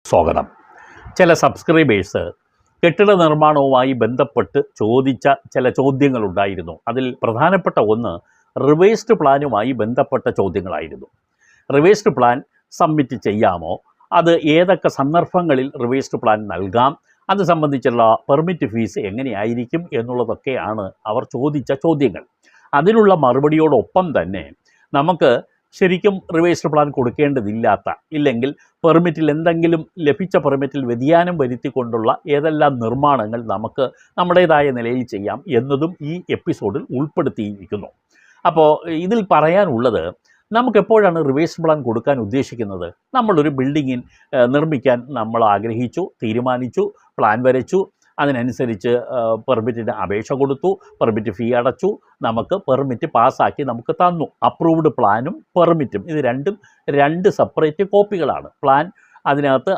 സ്വാഗതം. ചില സബ്സ്ക്രൈബേഴ്സ് കെട്ടിട നിർമ്മാണവുമായി ബന്ധപ്പെട്ട് ചോദിച്ച ചില ചോദ്യങ്ങളുണ്ടായിരുന്നു. അതിൽ പ്രധാനപ്പെട്ട ഒന്ന് റിവേഴ്സ്ഡ് പ്ലാനുമായി ബന്ധപ്പെട്ട ചോദ്യങ്ങളായിരുന്നു. റിവേഴ്സ്ഡ് പ്ലാൻ സബ്മിറ്റ് ചെയ്യാമോ? അത് ഏതൊക്കെ സന്ദർഭങ്ങളിൽ റിവേഴ്സ്ഡ് പ്ലാൻ നൽകാം? അത് സംബന്ധിച്ചുള്ള പെർമിറ്റ് ഫീസ് എങ്ങനെയായിരിക്കും എന്നുള്ളതൊക്കെയാണ് അവർ ചോദിച്ച ചോദ്യങ്ങൾ. അതിനുള്ള മറുപടിയോടൊപ്പം തന്നെ നമുക്ക് ശരിക്കും റിവേഴ്സ്ഡ് പ്ലാൻ കൊടുക്കേണ്ടതില്ലാത്ത, ഇല്ലെങ്കിൽ പെർമിറ്റിൽ എന്തെങ്കിലും ലഭിച്ച പെർമിറ്റിൽ വ്യതിയാനം വരുത്തിക്കൊണ്ടുള്ള ഏതെല്ലാം നിർമ്മാണങ്ങൾ നമുക്ക് നമ്മുടേതായ നിലയിൽ ചെയ്യാം എന്നതും ഈ എപ്പിസോഡിൽ ഉൾപ്പെടുത്തിയിരിക്കുന്നു. അപ്പോൾ ഇതിൽ പറയാനുള്ളത്, നമുക്കെപ്പോഴാണ് റിവേഴ്സ്ഡ് പ്ലാൻ കൊടുക്കാൻ ഉദ്ദേശിക്കുന്നത്? നമ്മളൊരു ബിൽഡിങ്ങിൽ നിർമ്മിക്കാൻ നമ്മൾ ആഗ്രഹിച്ചു, തീരുമാനിച്ചു, പ്ലാൻ വരച്ചു, അതിനനുസരിച്ച് പെർമിറ്റിന് അപേക്ഷ കൊടുത്തു, പെർമിറ്റ് ഫീ അടച്ചു, നമുക്ക് പെർമിറ്റ് പാസ്സാക്കി നമുക്ക് തന്നു. അപ്രൂവ്ഡ് പ്ലാനും പെർമിറ്റും ഇത് രണ്ടും രണ്ട് സെപ്പറേറ്റ് കോപ്പികളാണ്. പ്ലാൻ അതിനകത്ത്